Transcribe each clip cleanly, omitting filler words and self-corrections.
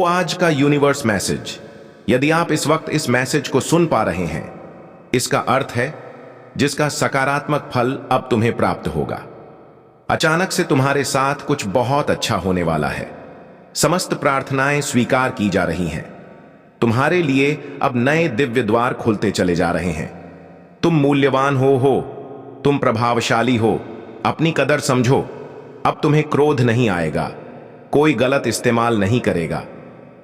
आज का universe message, यदि आप इस वक्त इस मैसेज को सुन पा रहे हैं, इसका अर्थ है जिसका सकारात्मक फल अब तुम्हें प्राप्त होगा। अचानक से तुम्हारे साथ कुछ बहुत अच्छा होने वाला है। समस्त प्रार्थनाएं स्वीकार की जा रही हैं। तुम्हारे लिए अब नए दिव्य द्वार खुलते चले जा रहे हैं। तुम मूल्यवान हो, तुम प्रभावशाली हो। अपनी कदर समझो। अब तुम्हें क्रोध नहीं आएगा, कोई गलत इस्तेमाल नहीं करेगा।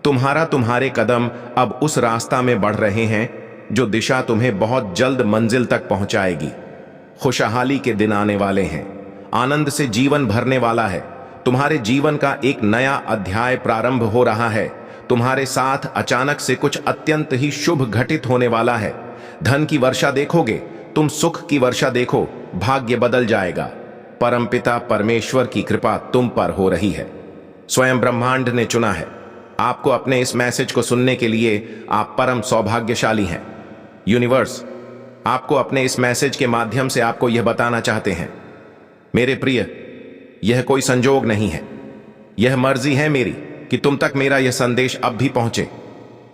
तुम्हारे कदम अब उस रास्ता में बढ़ रहे हैं जो दिशा तुम्हें बहुत जल्द मंजिल तक पहुंचाएगी। खुशहाली के दिन आने वाले हैं। आनंद से जीवन भरने वाला है। तुम्हारे जीवन का एक नया अध्याय प्रारंभ हो रहा है। तुम्हारे साथ अचानक से कुछ अत्यंत ही शुभ घटित होने वाला है। धन की वर्षा देखोगे, तुम सुख की वर्षा देखो। भाग्य बदल जाएगा। परमपिता परमेश्वर की कृपा तुम पर हो रही है। स्वयं ब्रह्मांड ने चुना है आपको अपने इस मैसेज को सुनने के लिए। आप परम सौभाग्यशाली हैं। यूनिवर्स आपको अपने इस मैसेज के माध्यम से आपको यह बताना चाहते हैं, मेरे प्रिय, यह कोई संजोग नहीं है। यह मर्जी है मेरी कि तुम तक मेरा यह संदेश अब भी पहुंचे।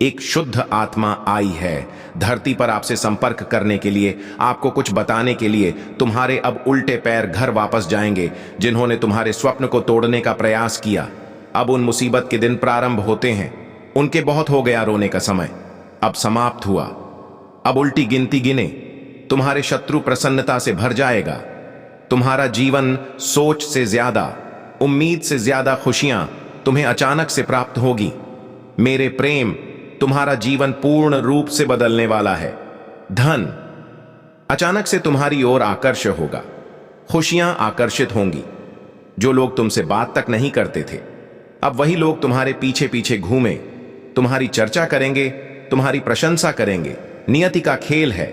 एक शुद्ध आत्मा आई है धरती पर आपसे संपर्क करने के लिए, आपको कुछ बताने के लिए। तुम्हारे अब उल्टे पैर घर वापस जाएंगे जिन्होंने तुम्हारे स्वप्न को तोड़ने का प्रयास किया। अब उन मुसीबत के दिन प्रारंभ होते हैं। उनके बहुत हो गया रोने का समय, अब समाप्त हुआ। अब उल्टी गिनती गिने। तुम्हारे शत्रु प्रसन्नता से भर जाएगा। तुम्हारा जीवन सोच से ज्यादा, उम्मीद से ज्यादा खुशियां तुम्हें अचानक से प्राप्त होगी। मेरे प्रेम, तुम्हारा जीवन पूर्ण रूप से बदलने वाला है। धन अचानक से तुम्हारी ओर आकर्षित होगा। खुशियां आकर्षित होंगी। जो लोग तुमसे बात तक नहीं करते थे, अब वही लोग तुम्हारे पीछे पीछे घूमे, तुम्हारी चर्चा करेंगे, तुम्हारी प्रशंसा करेंगे। नियति का खेल है।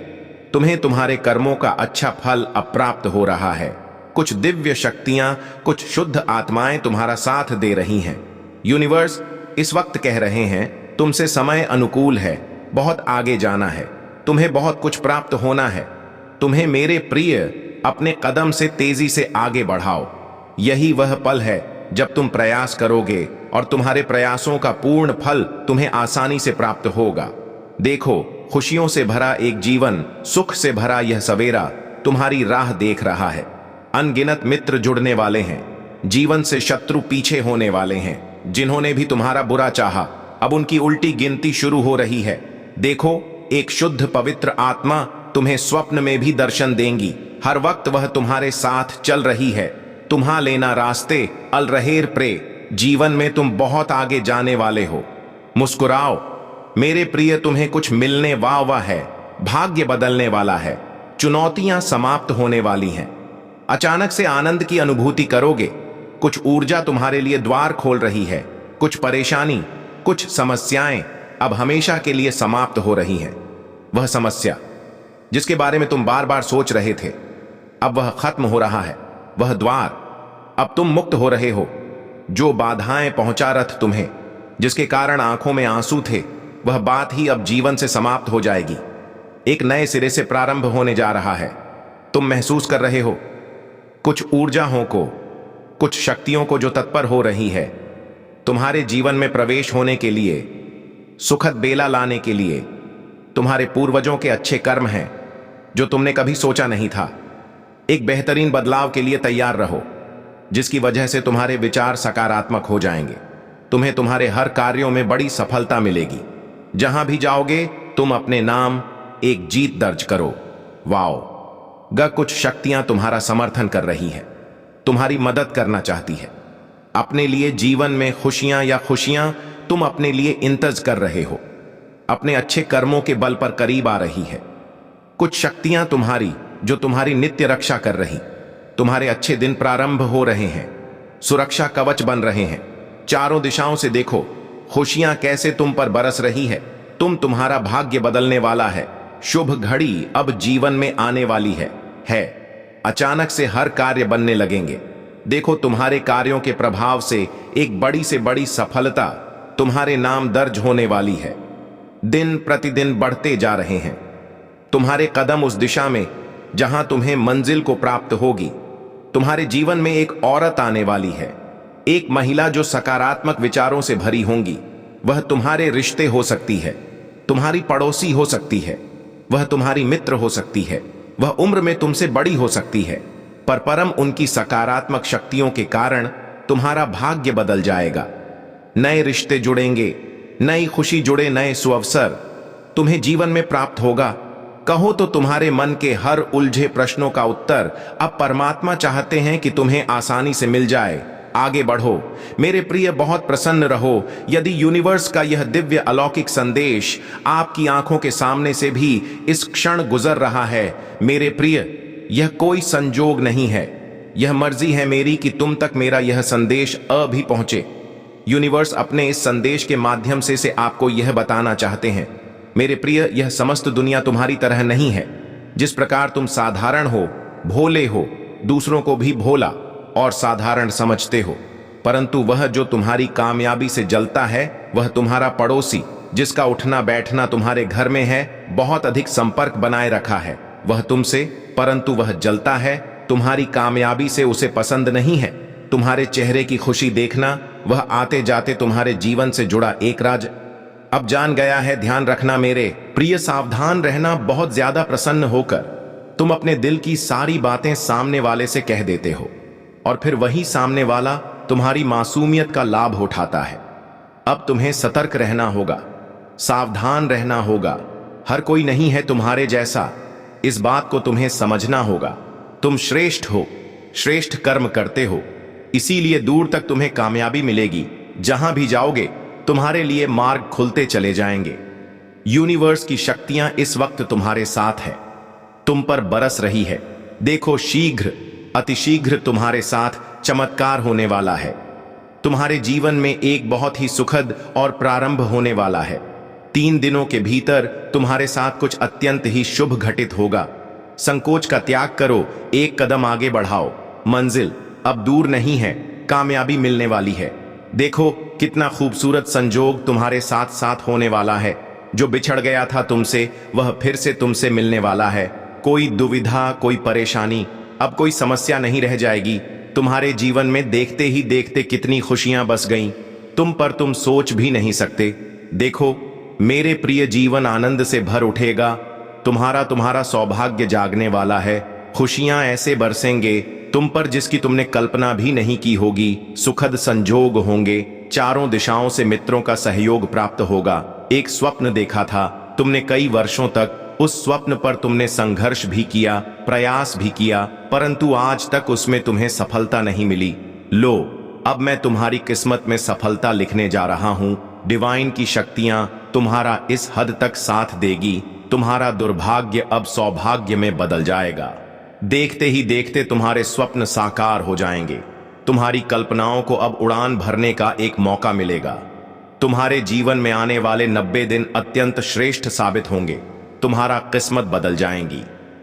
तुम्हें तुम्हारे कर्मों का अच्छा फल अब प्राप्त हो रहा है। कुछ दिव्य शक्तियां, कुछ शुद्ध आत्माएं तुम्हारा साथ दे रही हैं। यूनिवर्स इस वक्त कह रहे हैं तुमसे समय अनुकूल है, बहुत आगे जाना है, तुम्हें बहुत कुछ प्राप्त होना है। तुम्हें मेरे प्रिय अपने कदम से तेजी से आगे बढ़ाओ। यही वह पल है जब तुम प्रयास करोगे और तुम्हारे प्रयासों का पूर्ण फल तुम्हें आसानी से प्राप्त होगा। देखो, खुशियों से भरा एक जीवन, सुख से भरा यह सवेरा तुम्हारी राह देख रहा है। अनगिनत मित्र जुड़ने वाले हैं। जीवन से शत्रु पीछे होने वाले हैं। जिन्होंने भी तुम्हारा बुरा चाहा, अब उनकी उल्टी गिनती शुरू हो रही है। देखो, एक शुद्ध पवित्र आत्मा तुम्हें स्वप्न में भी दर्शन देंगी। हर वक्त वह तुम्हारे साथ चल रही है। तुम्हा लेना रास्ते अल रहेर प्रे। जीवन में तुम बहुत आगे जाने वाले हो। मुस्कुराओ मेरे प्रिय, तुम्हें कुछ मिलने वाह है। भाग्य बदलने वाला है। चुनौतियां समाप्त होने वाली हैं। अचानक से आनंद की अनुभूति करोगे। कुछ ऊर्जा तुम्हारे लिए द्वार खोल रही है। कुछ परेशानी, कुछ समस्याएं अब हमेशा के लिए समाप्त हो रही हैं। वह समस्या जिसके बारे में तुम बार बार सोच रहे थे, अब वह खत्म हो रहा है। वह द्वार, अब तुम मुक्त हो रहे हो। जो बाधाएं पहुंचा रथ तुम्हें, जिसके कारण आंखों में आंसू थे, वह बात ही अब जीवन से समाप्त हो जाएगी। एक नए सिरे से प्रारंभ होने जा रहा है। तुम महसूस कर रहे हो कुछ ऊर्जाओं को, कुछ शक्तियों को जो तत्पर हो रही है तुम्हारे जीवन में प्रवेश होने के लिए, सुखद बेला लाने के लिए। तुम्हारे पूर्वजों के अच्छे कर्म हैं जो तुमने कभी सोचा नहीं था। एक बेहतरीन बदलाव के लिए तैयार रहो, जिसकी वजह से तुम्हारे विचार सकारात्मक हो जाएंगे। तुम्हें तुम्हारे हर कार्यों में बड़ी सफलता मिलेगी। जहां भी जाओगे तुम अपने नाम एक जीत दर्ज करो। वाओ, कुछ शक्तियां तुम्हारा समर्थन कर रही है, तुम्हारी मदद करना चाहती है। अपने लिए जीवन में खुशियां तुम अपने लिए इंतज कर रहे हो। अपने अच्छे कर्मों के बल पर करीब आ रही है। कुछ शक्तियां तुम्हारी जो तुम्हारी नित्य रक्षा कर रही। तुम्हारे अच्छे दिन प्रारंभ हो रहे हैं। सुरक्षा कवच बन रहे हैं। चारों दिशाओं से देखो, खुशियां कैसे तुम पर बरस रही है। तुम्हारा भाग्य बदलने वाला है। शुभ घड़ी अब जीवन में आने वाली है। अचानक से हर कार्य बनने लगेंगे। देखो, तुम्हारे कार्यों के प्रभाव से एक बड़ी से बड़ी सफलता तुम्हारे नाम दर्ज होने वाली है। दिन प्रतिदिन बढ़ते जा रहे हैं। तुम्हारे कदम उस दिशा में जहां तुम्हें मंजिल को प्राप्त होगी। तुम्हारे जीवन में एक औरत आने वाली है। एक महिला जो सकारात्मक विचारों से भरी होंगी। वह तुम्हारे रिश्ते हो सकती है, तुम्हारी पड़ोसी हो सकती है, वह तुम्हारी मित्र हो सकती है, वह उम्र में तुमसे बड़ी हो सकती है, पर परम उनकी सकारात्मक शक्तियों के कारण तुम्हारा भाग्य बदल जाएगा। नए रिश्ते जुड़ेंगे, नई खुशी जुड़े, नए सुअवसर तुम्हें जीवन में प्राप्त होगा। कहो तो तुम्हारे मन के हर उलझे प्रश्नों का उत्तर अब परमात्मा चाहते हैं कि तुम्हें आसानी से मिल जाए। आगे बढ़ो मेरे प्रिय, बहुत प्रसन्न रहो। यदि यूनिवर्स का यह दिव्य अलौकिक संदेश आपकी आंखों के सामने से भी इस क्षण गुजर रहा है, मेरे प्रिय, यह कोई संजोग नहीं है, यह मर्जी है मेरी कि तुम तक मेरा यह संदेश अभी पहुंचे। यूनिवर्स अपने इस संदेश के माध्यम से आपको यह बताना चाहते हैं, मेरे प्रिय, यह समस्त दुनिया तुम्हारी तरह नहीं है। जिस प्रकार तुम साधारण हो, भोले हो, दूसरों को भी भोला और साधारण समझते हो, परंतु वह जो तुम्हारी कामयाबी से जलता है, वह तुम्हारा पड़ोसी, जिसका उठना बैठना तुम्हारे घर में है, बहुत अधिक संपर्क बनाए रखा है वह तुमसे, परंतु वह जलता है तुम्हारी कामयाबी से, उसे पसंद नहीं है तुम्हारे चेहरे की खुशी देखना। वह आते जाते तुम्हारे जीवन से जुड़ा एक राज अब जान गया है। ध्यान रखना मेरे प्रिय, सावधान रहना। बहुत ज्यादा प्रसन्न होकर तुम अपने दिल की सारी बातें सामने वाले से कह देते हो और फिर वही सामने वाला तुम्हारी मासूमियत का लाभ उठाता है। अब तुम्हें सतर्क रहना होगा, सावधान रहना होगा। हर कोई नहीं है तुम्हारे जैसा, इस बात को तुम्हें समझना होगा। तुम श्रेष्ठ हो, श्रेष्ठ कर्म करते हो, इसीलिए दूर तक तुम्हें कामयाबी मिलेगी। जहां भी जाओगे तुम्हारे लिए मार्ग खुलते चले जाएंगे। यूनिवर्स की शक्तियां इस वक्त तुम्हारे साथ है, तुम पर बरस रही है। देखो, शीघ्र, अतिशीघ्र तुम्हारे साथ चमत्कार होने वाला है। तुम्हारे जीवन में एक बहुत ही सुखद और प्रारंभ होने वाला है। 3 दिनों के भीतर तुम्हारे साथ कुछ अत्यंत ही शुभ घटित होगा। संकोच का त्याग करो, एक कदम आगे बढ़ाओ। मंजिल अब दूर नहीं है, कामयाबी मिलने वाली है। देखो कितना खूबसूरत संजोग तुम्हारे साथ साथ होने वाला है। जो बिछड़ गया था तुमसे, वह फिर से तुमसे मिलने वाला है। कोई दुविधा, कोई परेशानी, अब कोई समस्या नहीं रह जाएगी। तुम्हारे जीवन में देखते ही देखते कितनी खुशियां बस गईं, तुम पर तुम सोच भी नहीं सकते। देखो मेरे प्रिय, जीवन आनंद से भर उठेगा। तुम्हारा सौभाग्य जागने वाला है। खुशियां ऐसे बरसेंगे तुम पर जिसकी तुमने कल्पना भी नहीं की होगी। सुखद संजोग होंगे, चारों दिशाओं से मित्रों का सहयोग प्राप्त होगा। एक स्वप्न देखा था तुमने कई वर्षों तक, उस स्वप्न पर तुमने संघर्ष भी किया, प्रयास भी किया, परंतु आज तक उसमें तुम्हें सफलता नहीं मिली। लो, अब मैं तुम्हारी किस्मत में सफलता लिखने जा रहा हूं। डिवाइन की शक्तियां तुम्हारा इस हद तक साथ देगी, तुम्हारा दुर्भाग्य अब सौभाग्य में बदल जाएगा। देखते ही देखते तुम्हारे स्वप्न साकार हो जाएंगे। तुम्हारी कल्पनाओं को अब उड़ान भरने का एक मौका मिलेगा। तुम्हारे जीवन में आने वाले 90 दिन अत्यंत श्रेष्ठ साबित होंगे। तुम्हारा किस्मत बदल जाएंगी।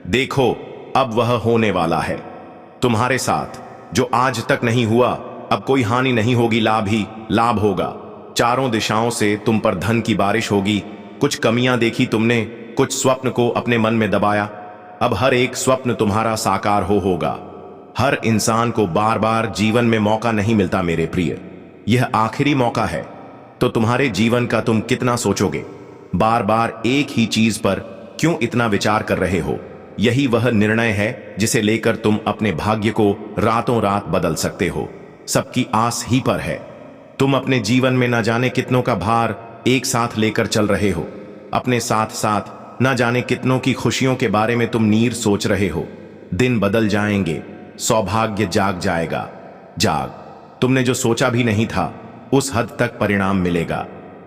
देखो अब वह होने वाला है तुम्हारे साथ जो आज तक नहीं हुआ। अब कोई हानि नहीं होगी, लाभ ही लाभ होगा। चारों दिशाओं से तुम पर धन की बारिश होगी। कुछ कमियां देखी तुमने, कुछ स्वप्न को अपने मन में दबाया, अब हर एक स्वप्न तुम्हारा साकार होगा। हर इंसान को बार बार जीवन में मौका नहीं मिलता मेरे प्रिय, यह आखिरी मौका है। तो तुम्हारे जीवन का तुम कितना सोचोगे? बार बार एक ही चीज पर क्यों इतना विचार कर रहे हो? यही वह निर्णय है जिसे लेकर तुम अपने भाग्य को रातों रात बदल सकते हो। सबकी आस ही पर है। तुम अपने जीवन में न जाने कितनों का भार एक साथ लेकर चल रहे हो। अपने साथ साथ न जाने कितनों की खुशियों के बारे में तुम नीर सोच रहे हो। दिन बदल जाएंगे, सौभाग्य जाग जाएगा। जाग, तुमने जो सोचा भी नहीं था उस हद तक परिणाम मिलेगा।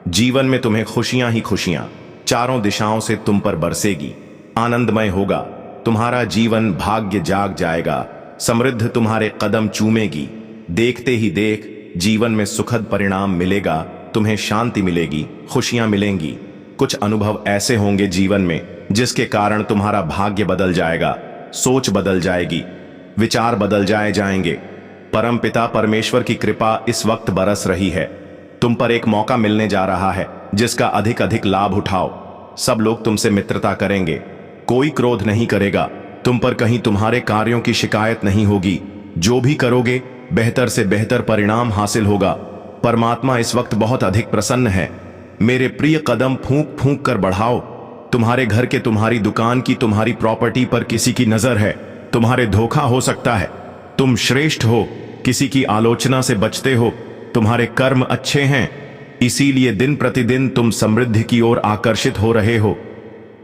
जीवन में तुम्हें खुशियां ही खुशियां चारों दिशाओं से तुम पर बरसेगी। आनंदमय होगा तुम्हारा जीवन, भाग्य जाग जाएगा। समृद्ध तुम्हारे कदम चूमेगी। देखते ही देख जीवन में सुखद परिणाम मिलेगा। तुम्हें शांति मिलेगी, खुशियां मिलेंगी। कुछ अनुभव ऐसे होंगे जीवन में जिसके कारण तुम्हारा भाग्य बदल जाएगा, सोच बदल जाएगी, विचार बदल जाएंगे। परमपिता परमेश्वर की कृपा इस वक्त बरस रही है। तुम पर एक मौका मिलने जा रहा है जिसका अधिक अधिक लाभ उठाओ। सब लोग तुमसे मित्रता करेंगे, कोई क्रोध नहीं करेगा। तुम पर कहीं तुम्हारे कार्यों की शिकायत नहीं होगी। जो भी करोगे बेहतर से बेहतर परिणाम हासिल होगा। परमात्मा इस वक्त बहुत अधिक प्रसन्न है। मेरे प्रिय, कदम फूंक फूंक कर बढ़ाओ। तुम्हारे घर के, तुम्हारी दुकान की, तुम्हारी प्रॉपर्टी पर किसी की नजर है, तुम्हारे धोखा हो सकता है। तुम श्रेष्ठ हो, किसी की आलोचना से बचते हो, तुम्हारे कर्म अच्छे हैं, इसीलिए दिन प्रतिदिन तुम समृद्धि की ओर आकर्षित हो रहे हो।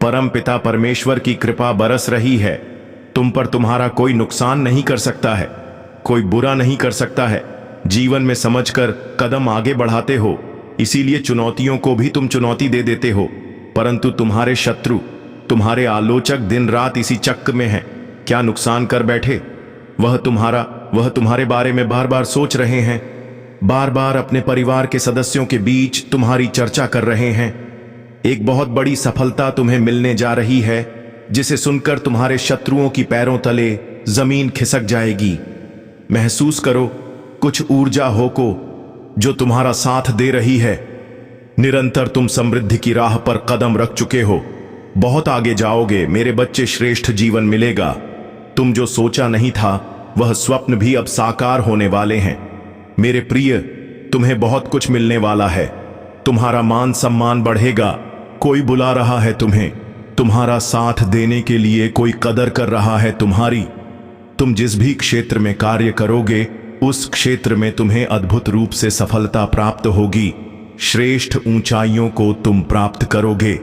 परम पिता परमेश्वर की कृपा बरस रही है। तुम पर तुम्हारा कोई नुकसान नहीं कर सकता है, कोई बुरा नहीं कर सकता है। जीवन में समझकर कदम आगे बढ़ाते हो, इसीलिए चुनौतियों को भी तुम चुनौती दे देते हो। परंतु तुम्हारे शत्रु, तुम्हारे आलोचक दिन रात इसी चक्र में हैं। क्या नुकसान कर बैठे? वह तुम्हारे बारे में बार बार सोच रहे हैं, बार बार अपने परिवार के सदस्यों के बीच तुम्हारी चर्चा कर रहे हैं। एक बहुत बड़ी सफलता तुम्हें मिलने जा रही है, जिसे सुनकर तुम्हारे शत्रुओं की पैरों तले जमीन खिसक जाएगी। महसूस करो कुछ ऊर्जा हो को जो तुम्हारा साथ दे रही है। निरंतर तुम समृद्धि की राह पर कदम रख चुके हो। बहुत आगे जाओगे मेरे बच्चे, श्रेष्ठ जीवन मिलेगा। तुम जो सोचा नहीं था वह स्वप्न भी अब साकार होने वाले हैं। मेरे प्रिय, तुम्हें बहुत कुछ मिलने वाला है। तुम्हारा मान सम्मान बढ़ेगा। कोई बुला रहा है तुम्हें, तुम्हारा साथ देने के लिए कोई कदर कर रहा है तुम्हारी। तुम जिस भी क्षेत्र में कार्य करोगे उस क्षेत्र में तुम्हें अद्भुत रूप से सफलता प्राप्त होगी। श्रेष्ठ ऊंचाइयों को तुम प्राप्त करोगे।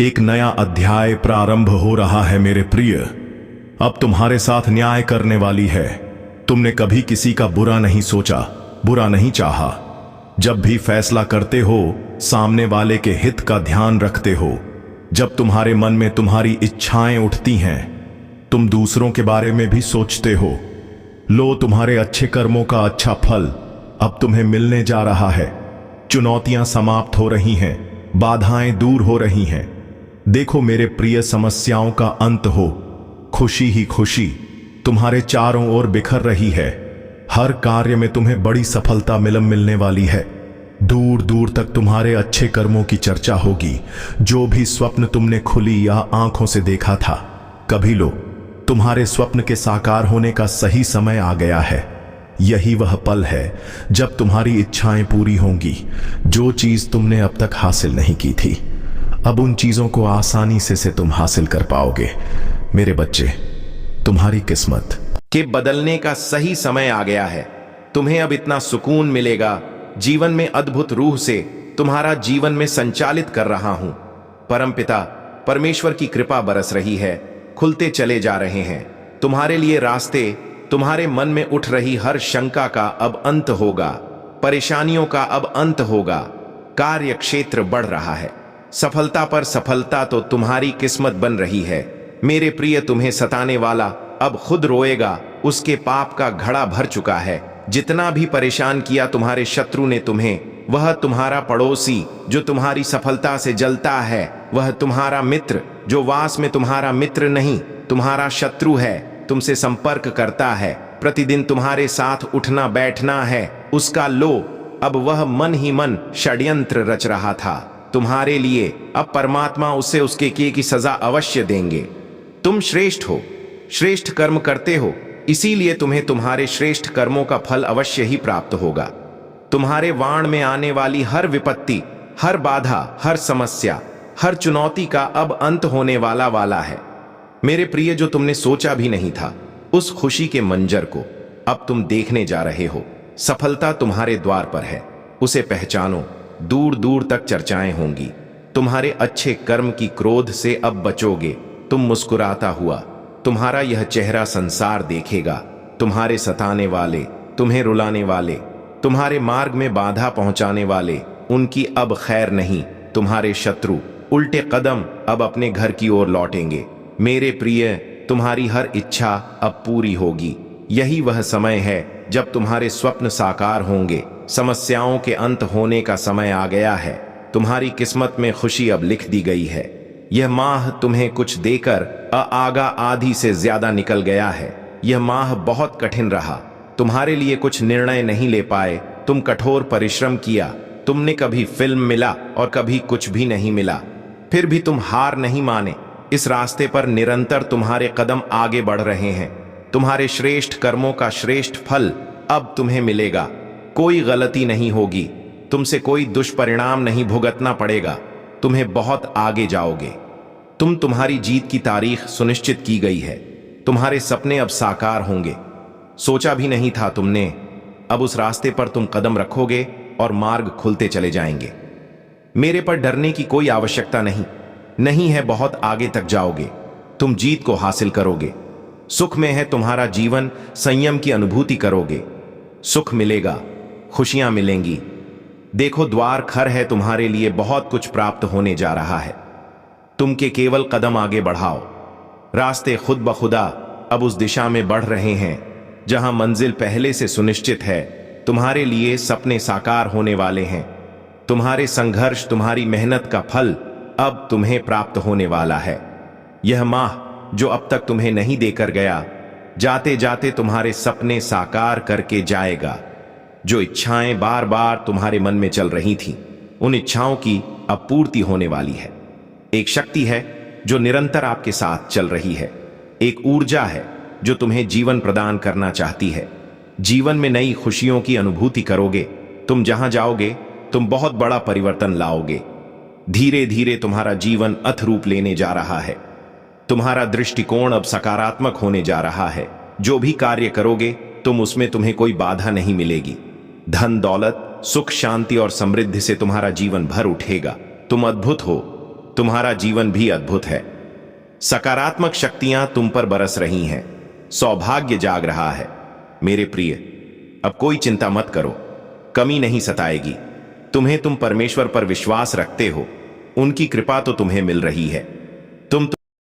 एक नया अध्याय प्रारंभ हो रहा है मेरे प्रिय। अब तुम्हारे साथ न्याय करने वाली है। तुमने कभी किसी का बुरा नहीं सोचा, बुरा नहीं चाहा। जब भी फैसला करते हो सामने वाले के हित का ध्यान रखते हो। जब तुम्हारे मन में तुम्हारी इच्छाएं उठती हैं, तुम दूसरों के बारे में भी सोचते हो। लो, तुम्हारे अच्छे कर्मों का अच्छा फल अब तुम्हें मिलने जा रहा है। चुनौतियां समाप्त हो रही हैं, बाधाएं दूर हो रही हैं। देखो मेरे प्रिय, समस्याओं का अंत हो। खुशी ही खुशी तुम्हारे चारों ओर बिखर रही है। हर कार्य में तुम्हें बड़ी सफलता मिलने वाली है। दूर दूर तक तुम्हारे अच्छे कर्मों की चर्चा होगी। जो भी स्वप्न तुमने खुली या आंखों से देखा था, कभी लो, तुम्हारे स्वप्न के साकार होने का सही समय आ गया है। यही वह पल है जब तुम्हारी इच्छाएं पूरी होंगी। जो चीज तुमने अब तक हासिल नहीं की थी, अब उन चीजों को आसानी से तुम हासिल कर पाओगे। मेरे बच्चे, तुम्हारी किस्मत के बदलने का सही समय आ गया है। तुम्हें अब इतना सुकून मिलेगा। जीवन में अद्भुत रूह से तुम्हारा जीवन में संचालित कर रहा हूं। परमपिता परमेश्वर की कृपा बरस रही है। खुलते चले जा रहे हैं तुम्हारे लिए रास्ते। तुम्हारे मन में उठ रही हर शंका का अब अंत होगा। परेशानियों का अब अंत होगा। कार्य क्षेत्र बढ़ रहा है। सफलता पर सफलता तो तुम्हारी किस्मत बन रही है। मेरे प्रिय, तुम्हें सताने वाला अब खुद रोएगा। उसके पाप का घड़ा भर चुका है। जितना भी परेशान किया तुम्हारे शत्रु ने तुम्हें, वह तुम्हारा पड़ोसी जो तुम्हारी सफलता से जलता है, वह तुम्हारा मित्र जो वास में तुम्हारा मित्र नहीं, तुम्हारा शत्रु है, तुमसे संपर्क करता है, प्रतिदिन तुम्हारे साथ उठना बैठना है उसका। लो, अब वह मन ही मन षड्यंत्र रच रहा था तुम्हारे लिए। अब परमात्मा उसे उसके किए की सजा अवश्य देंगे। तुम श्रेष्ठ हो, श्रेष्ठ कर्म करते हो, इसीलिए तुम्हें तुम्हारे श्रेष्ठ कर्मों का फल अवश्य ही प्राप्त होगा। तुम्हारे वाण में आने वाली हर विपत्ति, हर बाधा, हर समस्या, हर चुनौती का अब अंत होने वाला है। मेरे प्रिय, जो तुमने सोचा भी नहीं था, उस खुशी के मंजर को अब तुम देखने जा रहे हो। सफलता तुम्हारे द्वार पर है, उसे पहचानो। दूर दूर तक चर्चाएं होंगी। तुम्हारे अच्छे कर्म की क्रोध से अब बचोगे। तुम मुस्कुराता हुआ तुम्हारा यह चेहरा संसार देखेगा। तुम्हारे सताने वाले, तुम्हें रुलाने वाले, तुम्हारे मार्ग में बाधा पहुंचाने वाले, उनकी अब खैर नहीं। तुम्हारे शत्रु उल्टे कदम अब अपने घर की ओर लौटेंगे। मेरे प्रिय, तुम्हारी हर इच्छा अब पूरी होगी। यही वह समय है जब तुम्हारे स्वप्न साकार होंगे। समस्याओं के अंत होने का समय आ गया है। तुम्हारी किस्मत में खुशी अब लिख दी गई है। यह माह तुम्हें कुछ देकर आगा आधी से ज्यादा निकल गया है। यह माह बहुत कठिन रहा। तुम्हारे लिए कुछ निर्णय नहीं ले पाए। तुम कठोर परिश्रम किया। तुमने कभी फिल्म मिला और कभी कुछ भी नहीं मिला। फिर भी तुम हार नहीं माने। इस रास्ते पर निरंतर तुम्हारे कदम आगे बढ़ रहे हैं। तुम्हारे श्रेष्ठ कर्मों का श्रेष्ठ फल अब तुम्हें मिलेगा। कोई गलती नहीं होगी। तुमसे कोई दुष्परिणाम नहीं भुगतना पड़ेगा। तुम्हें बहुत आगे जाओगे। तुम्हारी जीत की तारीख सुनिश्चित की गई है। तुम्हारे सपने अब साकार होंगे। सोचा भी नहीं था तुमने, अब उस रास्ते पर तुम कदम रखोगे और मार्ग खुलते चले जाएंगे। मेरे पर डरने की कोई आवश्यकता नहीं है। बहुत आगे तक जाओगे। तुम जीत को हासिल करोगे। सुख में है तुम्हारा जीवन। संयम की अनुभूति करोगे। सुख मिलेगा, खुशियां मिलेंगी। देखो, द्वार खर है तुम्हारे लिए। बहुत कुछ प्राप्त होने जा रहा है। तुम के केवल कदम आगे बढ़ाओ। रास्ते खुद ब खुदा अब उस दिशा में बढ़ रहे हैं जहां मंजिल पहले से सुनिश्चित है। तुम्हारे लिए सपने साकार होने वाले हैं। तुम्हारे संघर्ष, तुम्हारी मेहनत का फल अब तुम्हें प्राप्त होने वाला है। यह माह जो अब तक तुम्हें नहीं देकर गया, जाते जाते तुम्हारे सपने साकार करके जाएगा। जो इच्छाएं बार बार तुम्हारे मन में चल रही थीं, उन इच्छाओं की अब पूर्ति होने वाली है। एक शक्ति है जो निरंतर आपके साथ चल रही है। एक ऊर्जा है जो तुम्हें जीवन प्रदान करना चाहती है। जीवन में नई खुशियों की अनुभूति करोगे। तुम जहां जाओगे, तुम बहुत बड़ा परिवर्तन लाओगे। धीरे धीरे तुम्हारा जीवन अथरूप लेने जा रहा है। तुम्हारा दृष्टिकोण अब सकारात्मक होने जा रहा है। जो भी कार्य करोगे तुम्हें कोई बाधा नहीं मिलेगी। धन दौलत, सुख, शांति और समृद्धि से तुम्हारा जीवन भर उठेगा। तुम अद्भुत हो। तुम्हारा जीवन भी अद्भुत है। सकारात्मक शक्तियां तुम पर बरस रही हैं। सौभाग्य जाग रहा है। मेरे प्रिय, अब कोई चिंता मत करो। कमी नहीं सताएगी। तुम परमेश्वर पर विश्वास रखते हो। उनकी कृपा तो तुम्हें मिल रही है।